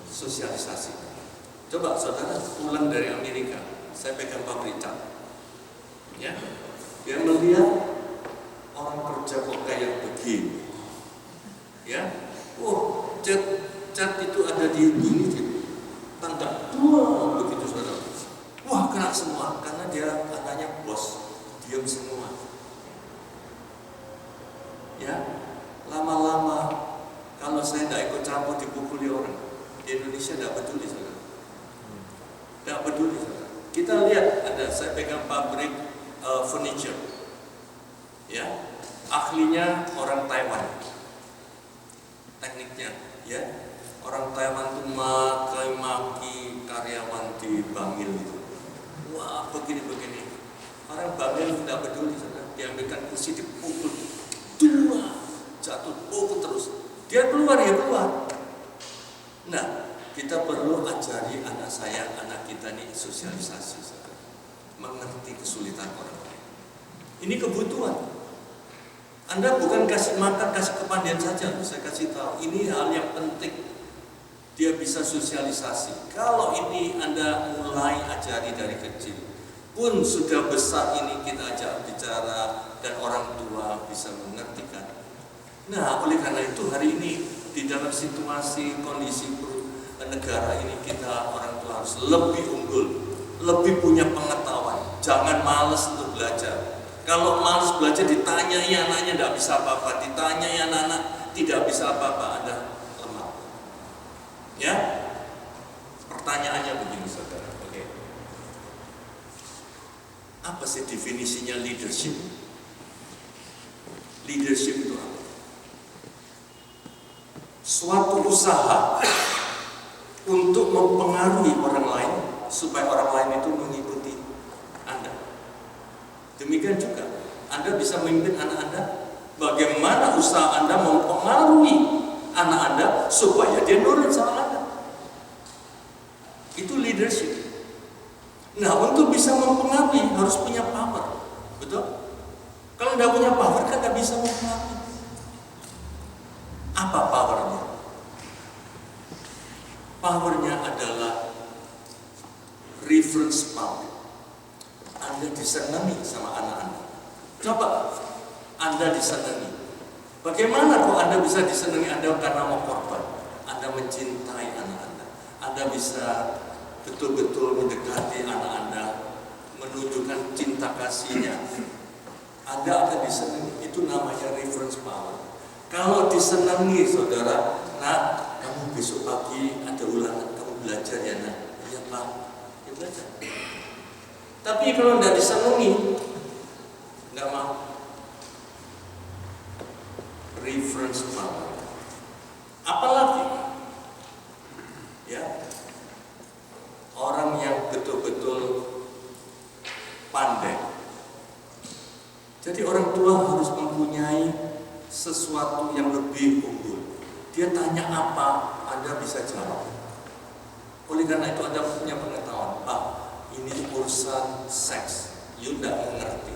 sosialisasi. Coba saudara pulang dari Amerika, saya pegang pabrik cat, ya, dia melihat orang kerja kok kayak begini, ya, cat itu ada di ini, tanda dua begitu saudara, wah kena semua, karena dia katanya bos, diam semua, ya, lama-lama kalau saya tidak ikut campur dipukuli orang, di Indonesia tidak peduli saudara. Tidak peduli. Kita lihat ada, saya pegang pabrik furniture, ya, ahlinya orang Taiwan, tekniknya, ya, orang Taiwan itu maki karyawan di Bangil itu, wah begini, orang Bangil tidak peduli, diambilkan kursi dipukul, dua jatuh, pukul terus, dia keluar. Nah, kita perlu ajari anak kita nih sosialisasi, mengerti kesulitan orang lain. Ini kebutuhan. Anda bukan kasih makan, kasih kepandian saja, saya kasih tahu. Ini hal yang penting. Dia bisa sosialisasi. Kalau ini Anda mulai ajari dari kecil, pun sudah besar ini kita ajak bicara dan orang tua bisa mengertikan. Nah, oleh karena itu hari ini di dalam situasi kondisi negara ini kita orang tua harus lebih unggul, lebih punya pengetahuan. Jangan malas untuk belajar. Kalau malas belajar ditanyai anaknya tidak bisa apa-apa, ditanyai anak-anak tidak bisa apa-apa, Anda lemah. Ya, pertanyaannya begini saudara. Oke. Apa sih definisinya leadership? Leadership itu apa? Suatu usaha untuk mempengaruhi orang lain supaya orang lain itu mengikuti Anda. Demikian juga Anda bisa memimpin anak Anda. Bagaimana usaha Anda mempengaruhi anak Anda supaya dia nurut sama Anda. Itu leadership. Nah, untuk bisa mempengaruhi harus punya power. Betul? Kalau tidak punya power kan tidak bisa mempengaruhi. Apa powernya? Powernya adalah reference power. Anda disenangi sama anak Anda. Coba Anda disenangi. Bagaimana kok Anda bisa disenangi Anda karena mau korban? Anda mencintai anak Anda. Anda bisa betul-betul mendekati anak Anda, menunjukkan cinta kasihnya. Anda akan disenangi. Itu namanya reference power. Kalau disenangi saudara, nah kamu besok pagi ada ulangan, kamu belajar ya nak? Iya pak, ya belajar. Tapi kalau tidak disenangi, nggak mau. Reference power. Apalagi, ya, orang yang betul-betul pandai. Jadi orang tua harus mempunyai sesuatu yang lebih unggul. Dia tanya apa, Anda bisa jawab. Oleh karena itu Anda punya pengetahuan. Pak, ini urusan seks, you tidak mengerti.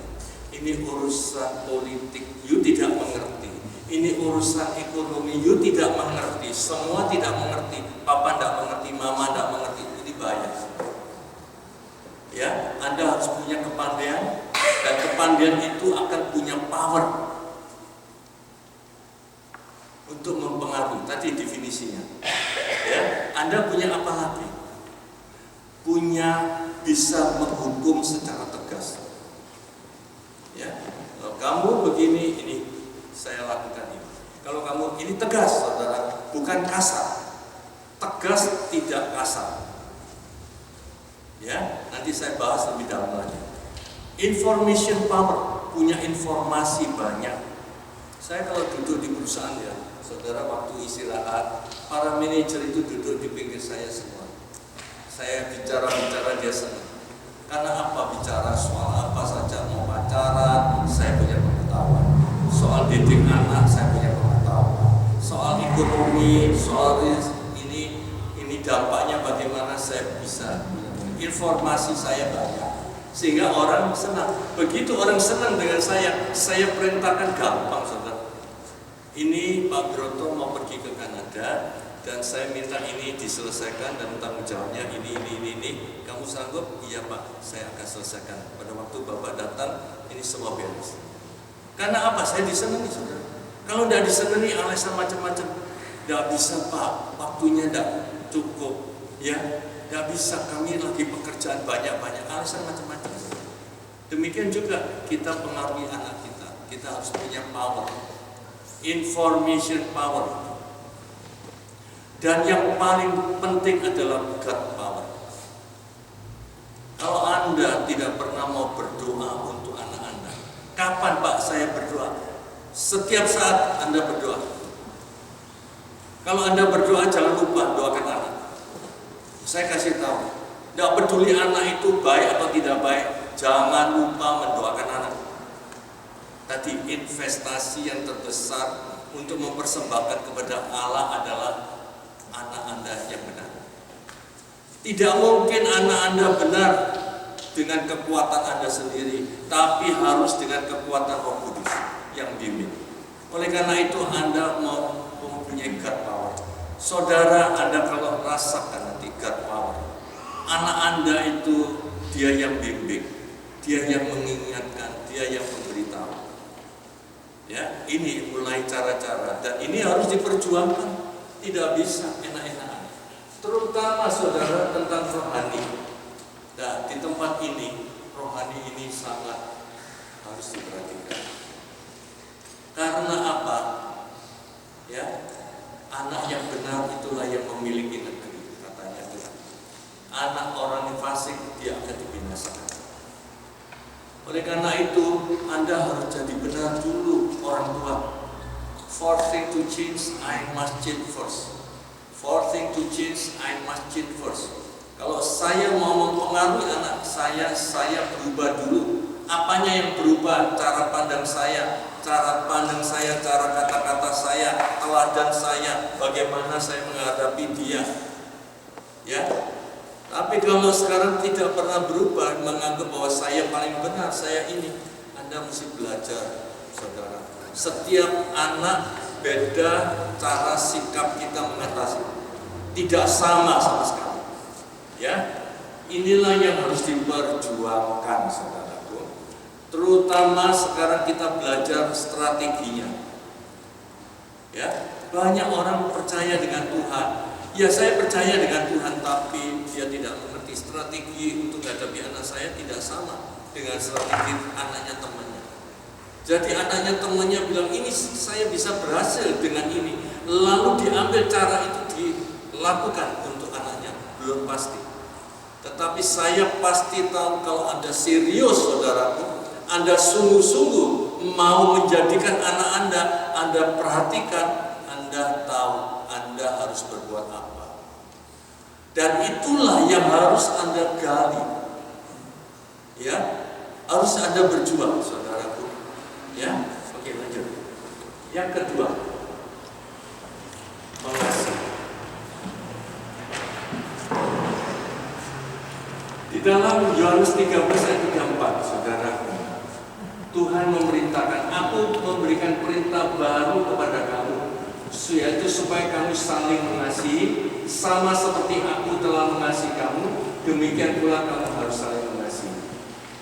Ini urusan politik, you tidak mengerti. Ini urusan ekonomi, you tidak mengerti. Semua tidak mengerti. Papa tidak mengerti, mama tidak mengerti. Ini bahaya. Ya, Anda harus punya kepandaian, dan kepandaian itu akan punya power untuk mempengaruhi. Tadi definisinya. Ya, Anda punya apa lagi? Punya bisa menghukum secara tegas. Ya, kalau kamu begini, ini saya lakukan ini. Kalau kamu ini tegas, saudara, bukan kasar. Tegas tidak kasar. Ya, nanti saya bahas lebih dalam lagi. Information power, punya informasi banyak. Saya kalau duduk di perusahaan ya, saudara, waktu istirahat, para manajer itu duduk di pinggir saya semua. Saya bicara-bicara dia senang. Karena apa? Bicara soal apa saja, mau pacaran, saya punya pengetahuan. Soal didik anak, saya punya pengetahuan. Soal ekonomi, soal ini dampaknya bagaimana, saya bisa. Informasi saya banyak. Sehingga orang senang. Begitu orang senang dengan saya perintahkan gampang, saudara. Ini Pak Broto mau pergi ke Kanada, dan saya minta ini diselesaikan dan tanggung jawabnya ini. Kamu sanggup? Iya Pak, saya akan selesaikan. Pada waktu Bapak datang, ini semua beres. Karena apa? Saya disenangi, saudara. Kalau tidak disenangi alasan macam-macam, tidak bisa Pak, waktunya tidak cukup, ya, tidak bisa, kami lagi pekerjaan banyak-banyak, alasan macam-macam. Demikian juga kita pengaruhi anak kita harus punya power, information power. Dan yang paling penting adalah God power. Kalau Anda tidak pernah mau berdoa untuk anak Anda, kapan Pak saya berdoa? Setiap saat Anda berdoa. Kalau Anda berdoa jangan lupa doakan anak. Saya kasih tahu, tidak peduli anak itu baik atau tidak baik, jangan lupa mendoakan anak. Tadi investasi yang terbesar untuk mempersembahkan kepada Allah adalah anak Anda yang benar. Tidak mungkin anak Anda benar dengan kekuatan Anda sendiri, tapi harus dengan kekuatan Roh Kudus yang bimbing. Oleh karena itu Anda mau mempunyai God power. Saudara Anda kalau rasakan nanti God power, anak Anda itu dia yang bimbing, dia yang mengingatkan, dia yang memberitahu. Ya, ini mulai cara-cara dan ini harus diperjuangkan. Tidak bisa enak-enakan. Terutama saudara tentang rohani. Nah, di tempat ini rohani ini sangat harus diperhatikan. Karena apa? Ya, anak yang benar itulah yang memiliki negeri, katanya Tuhan. Anak orang yang fasik dia akan dibinasakan. Oleh karena itu Anda harus jadi benar dulu orang tua. Fourth thing to change, I must change first. Fourth thing to change, I must change first. Kalau saya mau mempengaruhi anak saya berubah dulu. Apanya yang berubah? Cara pandang saya, cara kata-kata saya, teladan saya, bagaimana saya menghadapi dia. Ya. Tapi kalau sekarang tidak pernah berubah, menganggap bahwa saya paling benar, saya ini, Anda mesti belajar, saudara. Setiap anak beda cara sikap kita mengatasi, tidak sama sekali. Ya, inilah yang harus diperjuangkan, saudaraku. Terutama sekarang kita belajar strateginya. Ya, banyak orang percaya dengan Tuhan. Ya, saya percaya dengan Tuhan, tapi dia tidak mengerti strategi untuk menghadapi anak saya tidak sama dengan strategi anaknya temannya. Jadi anaknya temannya bilang ini saya bisa berhasil dengan ini, lalu diambil cara itu dilakukan untuk anaknya, belum pasti. Tetapi saya pasti tahu kalau Anda serius, saudaraku, Anda sungguh-sungguh mau menjadikan anak Anda perhatikan, Anda tahu Anda harus berbuat apa. Dan itulah yang harus Anda gali. Ya, harus Anda berjuang, saudaraku. Ya, oke, lanjut. Yang kedua, mengasihi. Di dalam Yohanes 13 ayat 34, saudaraku, Tuhan memerintahkan, aku memberikan perintah baru kepada kamu, yaitu supaya kamu saling mengasihi, sama seperti aku telah mengasihi kamu, demikian pula kamu harus saling mengasihi.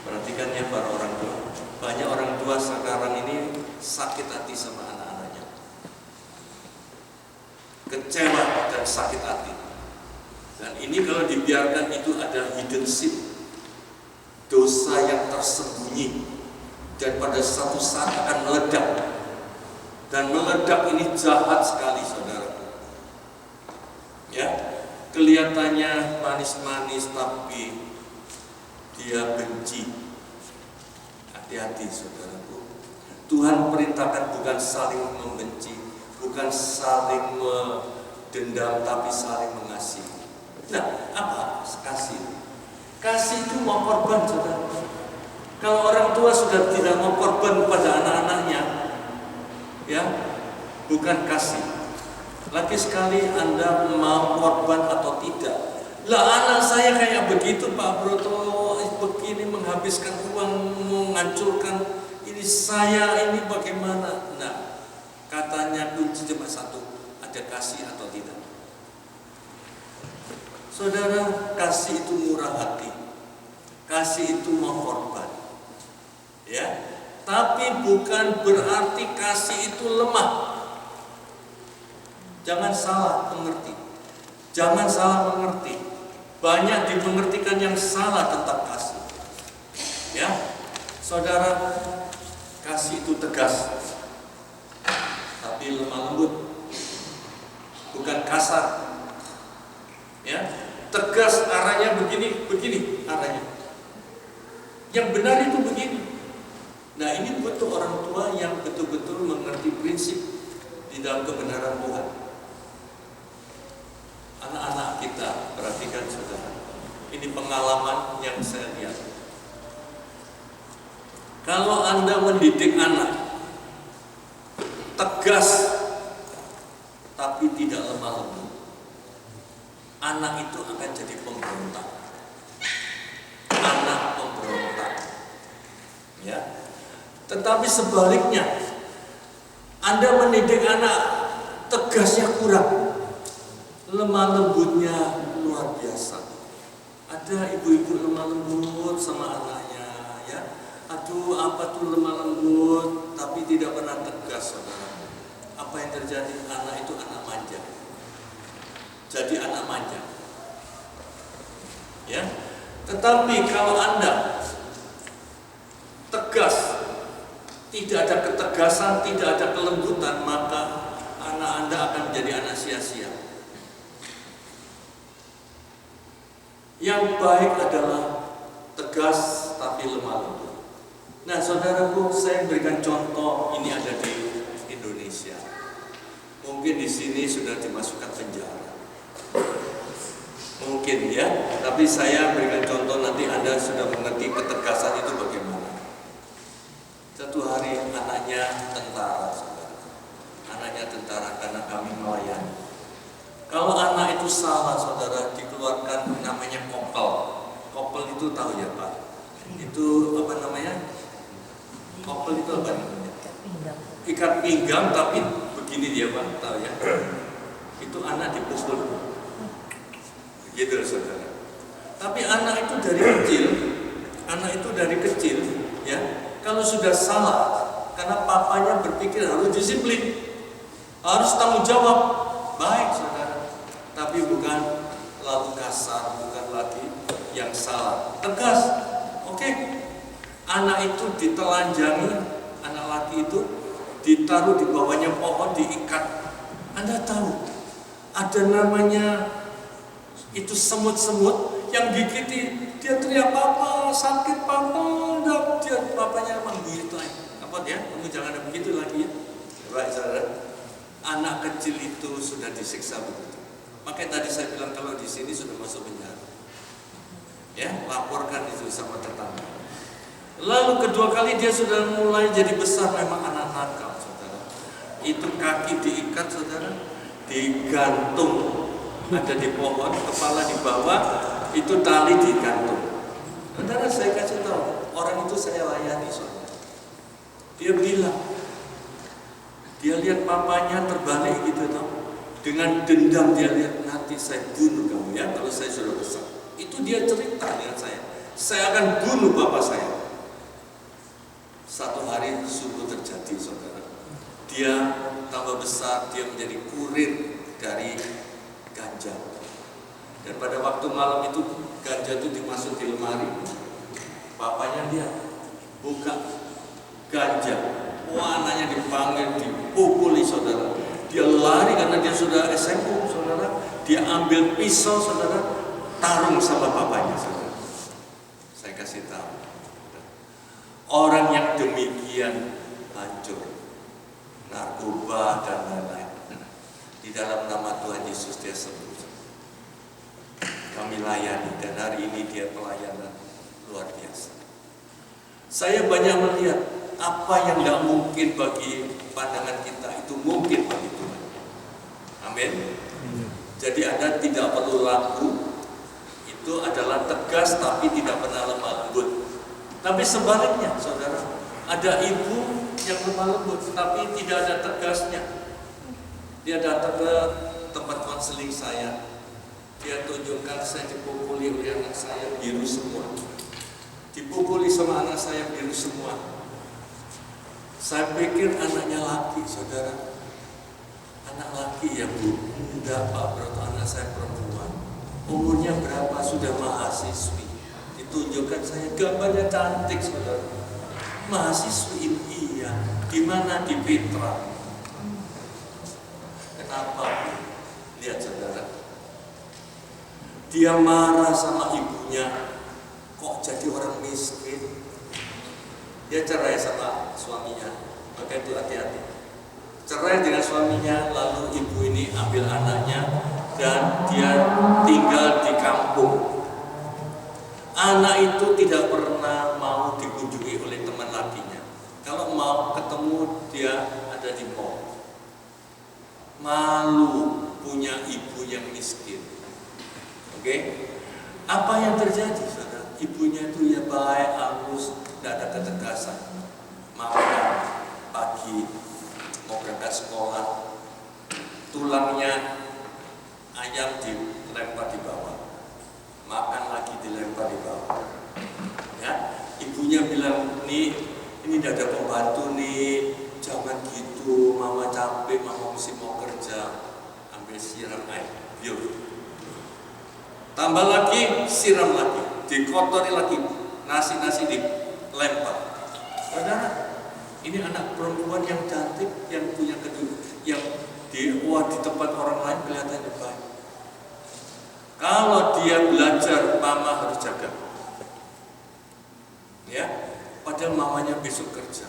Perhatikan ya para orang tua. Banyak orang tua sekarang ini sakit hati sama anak-anaknya, kecewa dan sakit hati. Dan ini kalau dibiarkan itu ada hidden sin, dosa yang tersembunyi, dan pada satu saat akan meledak. Dan meledak ini jahat sekali, saudara. Ya, kelihatannya manis-manis tapi dia benci. Hati-hati, saudaraku. Tuhan perintahkan bukan saling membenci, bukan saling mendendam, tapi saling mengasihi. Nah, apa kasih? Kasih itu mau korban, saudara. Kalau orang tua sudah tidak mau korban pada anak-anaknya, ya, bukan kasih. Lagi sekali Anda mau korban atau tidak. Lah anak saya kayak begitu Pak Broto, begini menghabiskan uang, menghancurkan ini saya, ini bagaimana? Nah, katanya kunci cuma satu, ada kasih atau tidak. Saudara, kasih itu murah hati, kasih itu mau korban, ya. Tapi bukan berarti kasih itu lemah. Jangan salah mengerti. Jangan salah mengerti. Banyak dimengertikan yang salah tentang kasih. Ya, saudara, kasih itu tegas, tapi lemah lembut, bukan kasar. Ya, tegas arahnya begini arahnya. Yang benar itu begini. Nah, ini butuh orang tua yang betul-betul mengerti prinsip di dalam kebenaran Tuhan. Anak-anak kita, perhatikan saudara, ini pengalaman yang saya lihat. Kalau Anda mendidik anak tegas tapi tidak lemah lembut, anak itu akan jadi pemberontak. Anak pemberontak. Ya. Tetapi sebaliknya, Anda mendidik anak tegasnya kurang, lemah lembutnya luar biasa. Ada ibu-ibu lemah lembut sama anaknya, ya. Aduh, apa tuh lemah lembut, tapi tidak pernah tegas, saudara. Apa yang terjadi? Anak itu anak manja. Jadi anak manja. Ya. Tetapi kalau Anda tegas, tidak ada ketegasan, tidak ada kelembutan, maka anak Anda akan menjadi anak sia-sia. Yang baik adalah tegas tapi lemah lembut. Nah, saudaraku, saya berikan contoh, ini ada di Indonesia. Mungkin di sini sudah dimasukkan penjara. Mungkin ya, tapi saya berikan contoh, nanti Anda sudah mengerti ketegasan itu bagaimana. Satu hari anaknya tentara, saudara. Anaknya tentara karena kami melayani. Kalau anak itu salah, saudara, dikeluarkan namanya kopel. Kopel itu tahu ya Pak? Itu apa namanya? Kopel itu apa namanya? Ikat pinggang, tapi begini dia Pak, tahu ya? Itu anak dipukul. Begitu saudara. Tapi anak itu dari kecil, ya. Kalau sudah salah, karena papanya berpikir harus disiplin, harus tanggung jawab, baik saudara. Tapi bukan lalu kasar, bukan lagi yang salah, tegas. Oke. Anak itu ditelanjangi, anak laki itu ditaruh di bawahnya pohon, diikat. Anda tahu, ada namanya itu semut-semut yang gigiti, dia teriak papa, sakit papa, dia papanya menggigit lagi. Apa dia? Kamu jangan ada begitu lagi ya. Baik saudara, anak kecil itu sudah disiksa begitu. Makanya tadi saya bilang kalau di sini sudah masuk penjara. Ya, laporkan itu sama tetangga. Lalu kedua kali dia sudah mulai jadi besar, memang anak nakal, saudara. Itu kaki diikat, saudara, digantung, ada di pohon, kepala di bawah, itu tali digantung. Saudara, saya kasih tahu, orang itu saya layani, saudara. Dia bilang, dia lihat papanya terbalik gitu, tahu. Dengan dendam dia lihat, nanti saya bunuh kamu ya, kalau saya sudah besar. Itu dia cerita dengan saya akan bunuh bapak saya. Satu hari sungguh terjadi, saudara. Dia tambah besar, dia menjadi kurir dari ganja. Dan pada waktu malam itu ganja itu dimasuk di lemari. Bapaknya dia buka ganja. Wah, anaknya dipanggil, dipukuli, saudara. Dia lari karena dia sudah SMP, saudara. Dia ambil pisau, saudara, tarung sama bapaknya, saudara. Saya kasih tahu. Orang yang demikian hancur, narkoba dan lain-lain. Di dalam nama Tuhan Yesus dia sembuh. Kami layani dan hari ini dia pelayanan luar biasa. Saya banyak melihat apa yang tidak mungkin bagi pandangan kita itu mungkin bagi Tuhan. Amin. Jadi Anda tidak perlu laku. Itu adalah tegas tapi tidak pernah lemah lembut. Tapi sebaliknya, saudara, ada ibu yang lemah lembut tapi tidak ada tegasnya. Dia datang ke tempat konseling saya. dia tunjukkan saya dipukuli oleh anak saya biru semua. Dipukuli sama anak saya biru semua. Saya pikir anaknya laki, saudara. Anak laki ya Bu? Enggak Pak Broto, anak saya perempuan. Umurnya berapa? Sudah mahasiswi. Ditunjukkan saya gambarnya cantik, saudara. Mahasiswi iya. Di mana? Di Petra. Kenapa? Lihat saudara. Dia marah sama ibunya. Kok jadi orang miskin? Dia cerai sama suaminya. Maka itu hati-hati. Cerai dengan suaminya, lalu ibu ini ambil anaknya dan dia tinggal di kampung. Anak itu tidak pernah mau dikunjungi oleh teman lakinya. Kalau mau ketemu dia ada di mall. Malu punya ibu yang miskin. Oke? Apa yang terjadi, saudara? Ibunya itu ya baik, halus, tidak ada ketegasan. Makan pagi mau berangkat sekolah, tulangnya ayam dilempar di bawah, makan lagi dilempar di bawah. Ya, ibunya bilang, ini tidak ada pembantu nih, jangan gitu, mama capek, mama mesti mau kerja, ambil siram air, yuk. Tambah lagi, siram lagi, dikotori lagi, nasi dilempar. Saudara, ini anak perempuan yang cantik, yang punya kedudukan, yang di tempat orang lain kelihatannya baik. Kalau dia belajar, mama harus jaga. Ya, padahal mamanya besok kerja.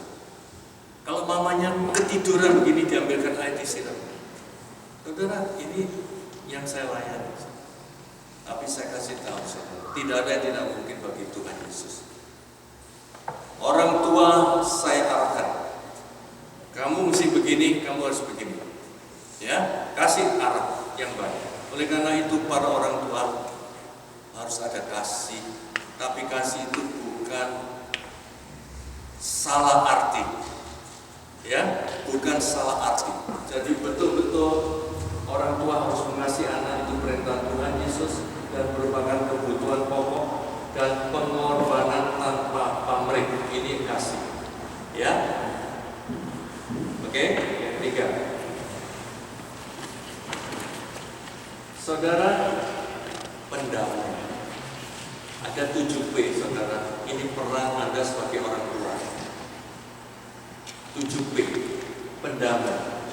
Kalau mamanya ketiduran begini, diambilkan air disiram. Saudara, ini yang saya layani. Tapi saya kasih tahu, saudara, tidak ada yang tidak mungkin bagi Tuhan Yesus. Orang tua saya arahkan, kamu mesti begini, kamu harus begini. Ya, kasih arah yang baik. Oleh karena itu para orang tua harus ada kasih, tapi kasih itu bukan salah arti. Ya, bukan salah arti. Jadi betul-betul orang tua harus mengasihi anak, itu perintah Tuhan Yesus dan merupakan kebutuhan pokok dan pengorbanan tanpa pamrih. Ini kasih. Ya. Oke, yang ketiga. Saudara, pendamai. Ada 7P, saudara. Ini peran Anda sebagai orang tua. 7P, pendamai.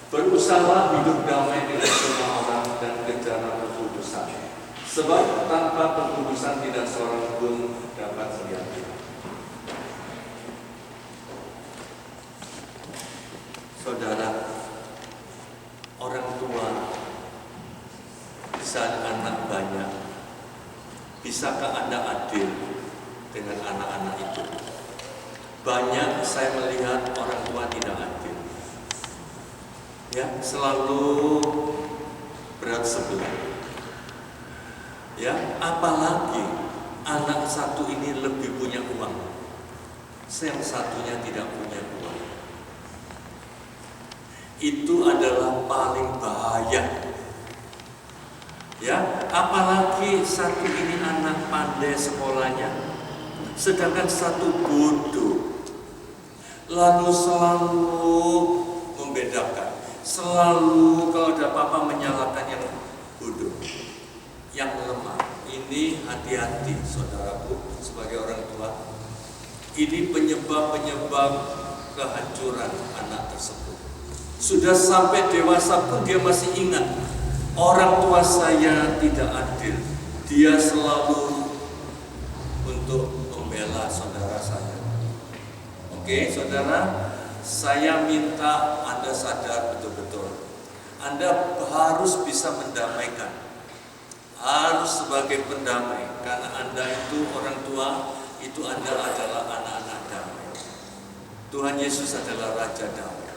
Berusaha hidup damai dengan semua orang dan kejar kekudusan. Sebab tanpa kekudusan tidak seorang pun dapat melihat Tuhan. Saudara, orang tua bisa anak banyak. Bisakah Anda adil dengan anak-anak itu? Banyak saya melihat orang tua tidak adil. Ya, selalu berat sebelah. Ya, apalagi anak satu ini lebih punya uang, yang satunya tidak punya uang. Itu adalah paling bahaya. Ya, apalagi satu ini anak pandai sekolahnya, sedangkan satu bodoh. Lalu selalu membedakan, selalu kalau ada apa-apa menyalahkan yang bodoh, yang lemah. Ini hati-hati saudaraku sebagai orang tua. Ini penyebab-penyebab kehancuran anak tersebut. Sudah sampai dewasa pun dia masih ingat, orang tua saya tidak adil. Dia selalu untuk membela saudara saya. Oke, saudara, saya minta Anda sadar betul-betul. Anda harus bisa mendamaikan. Harus sebagai pendamai. Karena Anda itu orang tua, itu Anda adalah anak-anak damai. Tuhan Yesus adalah Raja damai.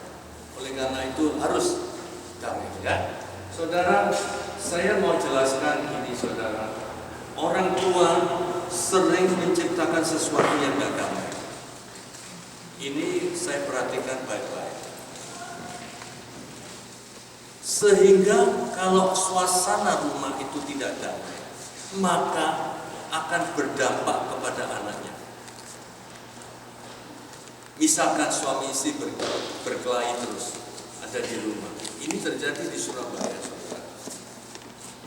Oleh karena itu harus damai, ya. Saudara, saya mau jelaskan ini, saudara. Orang tua sering menciptakan sesuatu yang tidak damai. Ini saya perhatikan baik-baik. Sehingga kalau suasana rumah itu tidak damai, maka akan berdampak kepada anaknya. Misalkan suami istri berkelahi terus ada di rumah. Ini terjadi di Surabaya, saudara.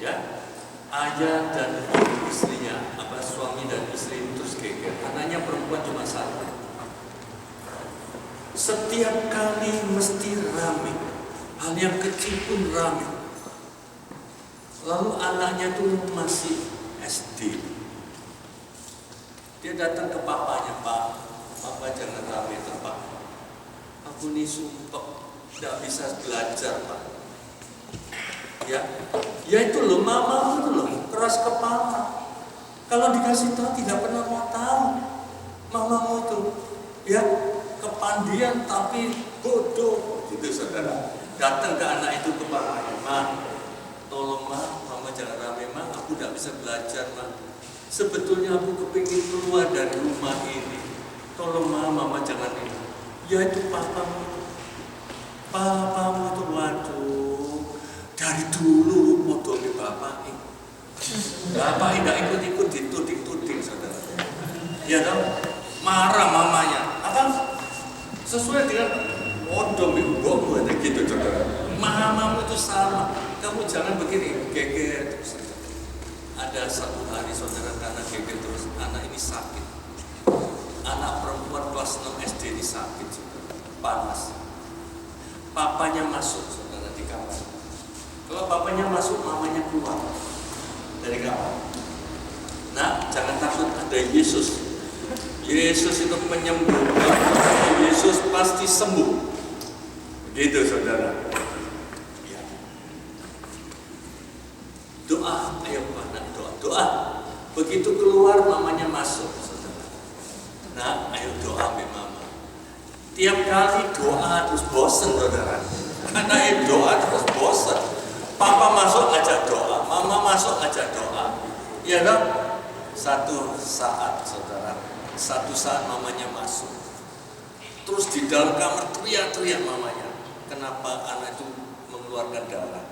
Ya, ayah dan istrinya, suami dan istri terus geger. Anaknya perempuan cuma satu. Setiap kali mesti rame, hal yang kecil pun rame. Lalu anaknya tuh masih SD. Dia datang ke papanya, "Pak, Papa jangan rame Pak. Aku nih sumpah tidak bisa belajar, Pak." Ya itu loh, mama itu loh keras kepala. Kalau dikasih tahu tidak pernah mau tahu. Mamamu itu ya kepandian tapi bodoh, gitu saudara. Datang ke anak itu ke papanya, "Ma, tolong Ma, mama jangan rame Ma, aku tidak bisa belajar Ma. Sebetulnya aku kepingin keluar dari rumah ini. Tolong mama jangan ini." Ya itu papamu itu waduh, dari dulu modomi bapak ini. Bapak tidak ikut-ikut dituding-tuding saudara. Ya dong, marah mamanya. Sesuai dengan modomi mbokmu gitu saudara. Mamamu itu sama, kamu jangan begini, geger terus. Ada satu hari saudara karena geger terus, anak ini sakit. Anak perempuan kelas 6 SD ini sakit, saudara. Panas. Papanya masuk, saudara, di kamar. Kalau papanya masuk, mamanya keluar dari kamar. Nah, jangan takut, ada Yesus. Yesus itu penyembuh. Yesus pasti sembuh. Begitu, saudara. Ya. Doa, ayo anak doa. Begitu keluar, mamanya masuk. Nah, ayo doa sama mama. Tiap kali doa terus bosan, saudara. Karena doa terus bosan. Papa masuk ngajak doa, mama masuk ngajak doa. Ya dong. Satu saat, saudara. Satu saat mamanya masuk. Terus di dalam kamar teriak-teriak mamanya. Kenapa anak itu mengeluarkan darah?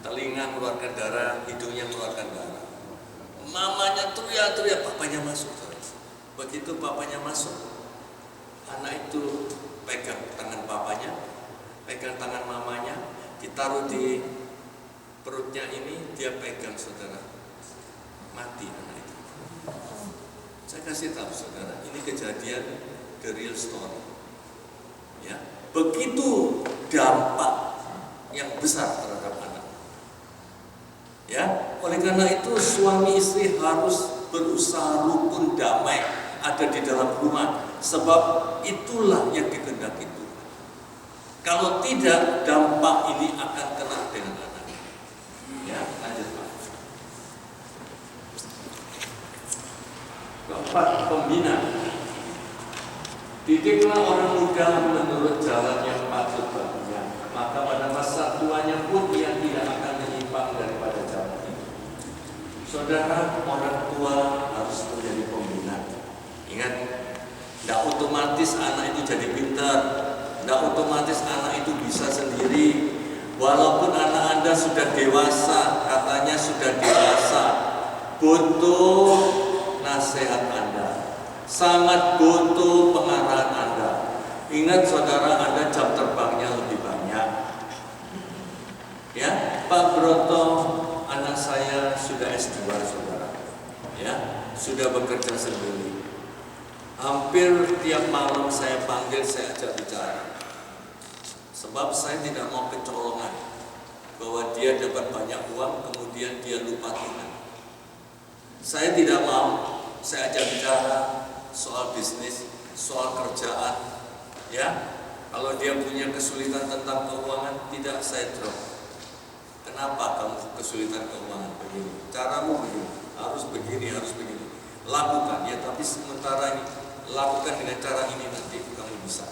Telinga mengeluarkan darah, hidungnya mengeluarkan darah. Mamanya teriak-teriak, papanya masuk. Begitu papanya masuk, anak itu pegang tangan papanya, pegang tangan mamanya, ditaruh di perutnya ini, dia pegang, saudara. Mati anak itu. Saya kasih tahu saudara, ini kejadian the real story. Ya, begitu dampak yang besar terhadap anak. Ya, oleh karena itu suami istri harus berusaha rukun damai ada di dalam rumah, sebab itulah yang dikehendaki Tuhan. Kalau tidak, dampak ini akan kena dengan anak. Ya, lanjut Pak. Keempat, pembina. Didiklah orang muda menurut jalan yang patut baginya, maka pada masa tuanya pun ia tidak akan menyimpang daripada jalan itu. Saudara, orang tua harus menjadi pembina. Ingat, tidak otomatis anak itu jadi pintar, tidak otomatis anak itu bisa sendiri. Walaupun anak Anda sudah dewasa, katanya sudah dewasa, butuh nasihat Anda, sangat butuh pengarahan Anda. Ingat saudara, Anda jam terbangnya lebih banyak. Ya, Pak Broto, anak saya sudah S2 saudara, ya, sudah bekerja sendiri. Hampir tiap malam saya panggil, saya ajak bicara. Sebab saya tidak mau kecolongan bahwa dia dapat banyak uang kemudian dia lupa Tuhan. Saya tidak mau. Saya ajak bicara soal bisnis, soal kerjaan. Ya, kalau dia punya kesulitan tentang keuangan, tidak saya drop. Kenapa kamu kesulitan keuangan begini? Caramu begini, harus begini, harus begini. Lakukan ya, tapi sementara ini lakukan dengan cara ini, nanti kamu bisa.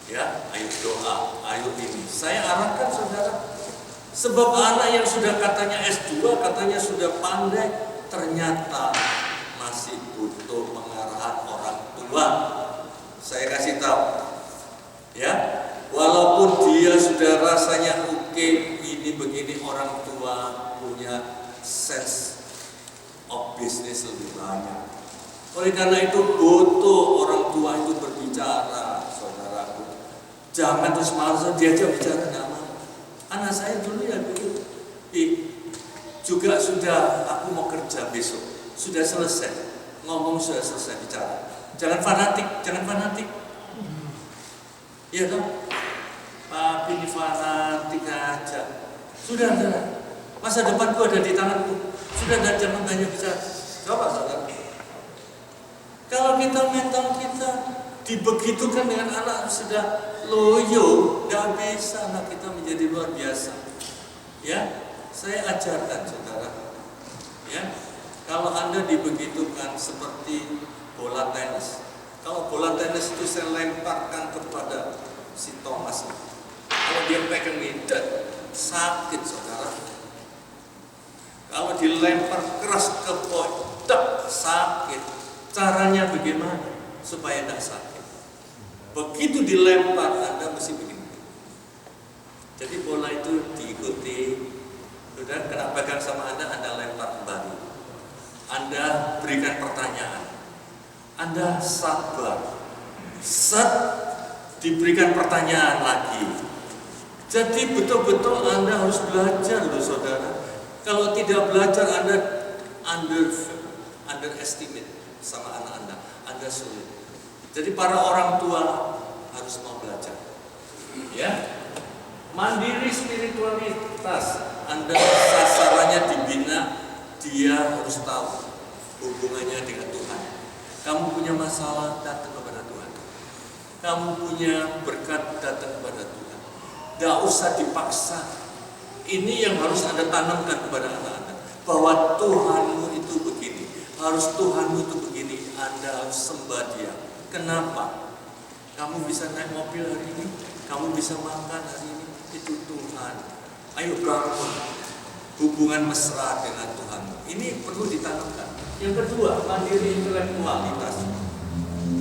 Ya, ayo doa, ayo ini. Saya arahkan saudara. Sebab anak yang sudah katanya S2, katanya sudah pandai, ternyata masih butuh pengarahan orang tua. Saya kasih tahu. Ya, walaupun dia sudah rasanya oke, begini orang tua punya sense of business lebih banyak. Oleh karena itu butuh orang tua itu berbicara, saudaraku. Jangan terus malas diajak bicara, nggak mau. Anak saya dulu ya begitu. Juga sudah aku mau kerja besok, sudah selesai ngomong, sudah selesai bicara. Jangan fanatik. Iya dong, Papi ini fanatik aja. Sudah. Masa depanku ada di tanganku. Sudah, jangan banyak bicara. Coba saudara. Kalau mental kita dibegitukan dengan anak sudah loyo, nggak bisa anak kita menjadi luar biasa. Ya, saya ajarkan saudara. Ya, kalau Anda dibegitukan seperti bola tenis. Kalau bola tenis itu saya lemparkan kepada si Thomas. Kalau dia pegang medan, sakit saudara. Kalau dilempar keras ke pojok, sakit. Caranya bagaimana supaya tidak sakit? Begitu dilempar Anda mesti begini. Jadi bola itu diikuti. Sudah kena pegang sama Anda lempar kembali. Anda berikan pertanyaan. Anda sabar. Diberikan pertanyaan lagi. Jadi betul-betul Anda harus belajar loh saudara. Kalau tidak belajar Anda underestimate sama anak Anda sulit. Jadi para orang tua harus mau belajar. Ya. Mandiri spiritualitas. Anda sasarannya dibina, dia harus tahu hubungannya dengan Tuhan. Kamu punya masalah, datang kepada Tuhan. Kamu punya berkat, datang kepada Tuhan. Tidak usah dipaksa. Ini yang harus Anda tanamkan kepada anak-anak. Bahwa Tuhanmu itu begini. Harus Tuhanmu itu begini. Anda harus sembah Dia. Kenapa? Kamu bisa naik mobil hari ini. Kamu bisa makan hari ini. Itu Tuhan. Ayo bangun hubungan mesra dengan Tuhan. Ini perlu ditanamkan. Yang kedua, mandiri intelektualitas.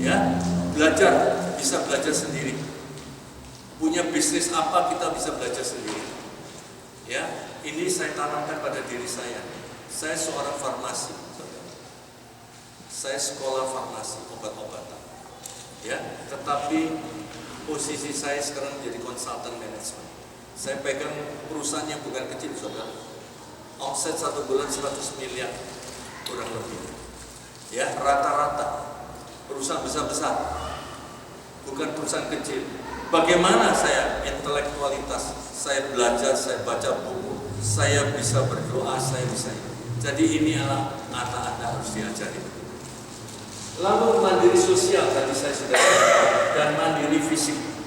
Ya, bisa belajar sendiri. Punya bisnis apa kita bisa belajar sendiri. Ya, ini saya tanamkan pada diri saya. Saya seorang farmasi. Saya sekolah farmasi obat-obatan. Ya, tetapi posisi saya sekarang menjadi konsultan manajemen. Saya pegang perusahaan yang bukan kecil, saudara. Omset 1 bulan 100 miliar kurang lebih. Ya, rata-rata perusahaan besar-besar, bukan perusahaan kecil. Bagaimana saya intelektualitas, saya belajar, saya baca buku, saya bisa berdoa, saya bisa ini. Jadi ini anak-anak Anda harus diajari. Lalu mandiri sosial tadi saya sudah katakan, dan mandiri fisik.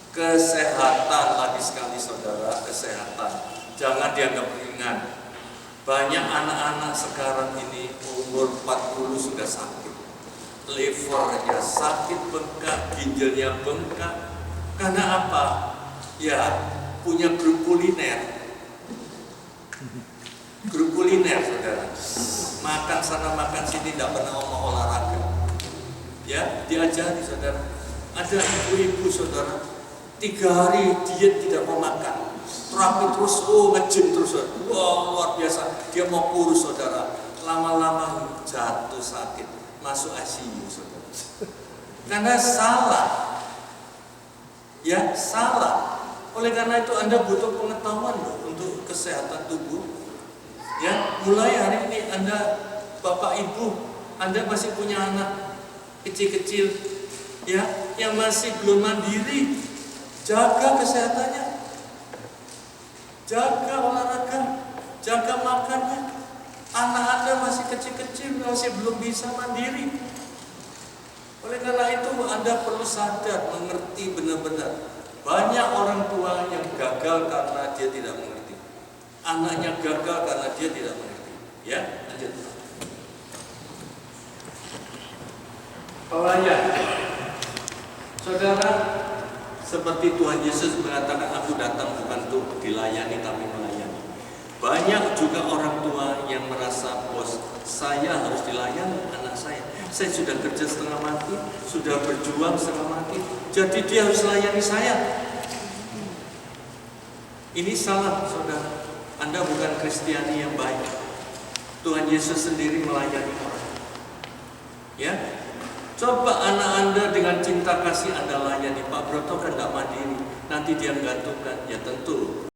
Kesehatan lagi sekali saudara, kesehatan. Jangan dianggap ringan. Banyak anak-anak sekarang ini umur 40 sudah sakit. Livernya sakit, bengkak, ginjalnya bengkak. Karena apa? Ya, punya grup kuliner. Grup kuliner saudara. Makan sana makan sini, tidak pernah mau olahraga. Ya, diajari saudara. Ada ibu-ibu saudara, 3 hari diet tidak mau makan, terapi terus, nge-gym terus, luar biasa. Dia mau kurus saudara, lama-lama jatuh sakit, masuk ICU saudara. Karena salah, ya salah. Oleh karena itu Anda butuh pengetahuan loh untuk kesehatan tubuh. Ya, mulai hari ini Anda, Bapak Ibu, Anda masih punya anak kecil-kecil, ya, yang masih belum mandiri, jaga kesehatannya, jaga olahraga, jaga makannya. Anak Anda masih kecil-kecil, masih belum bisa mandiri. Oleh karena itu Anda perlu sadar, mengerti benar-benar. Banyak orang tua yang gagal karena dia tidak mengerti. Anaknya gagal karena dia tidak mengerti. Ya, lanjut. Pelayan. Saudara, seperti Tuhan Yesus mengatakan, aku datang bukan untuk dilayani tapi melayani. Banyak juga orang tua yang merasa, bos, saya harus dilayani anak saya. Saya sudah kerja setengah mati, sudah berjuang setengah mati, jadi dia harus layani saya. Ini salah, saudara. Anda bukan Kristiani yang baik. Tuhan Yesus sendiri melayani orang. Ya, coba anak Anda dengan cinta kasih Anda layani. Pak Broto kan tidak mandiri, nanti dia menggantungkan. Ya tentu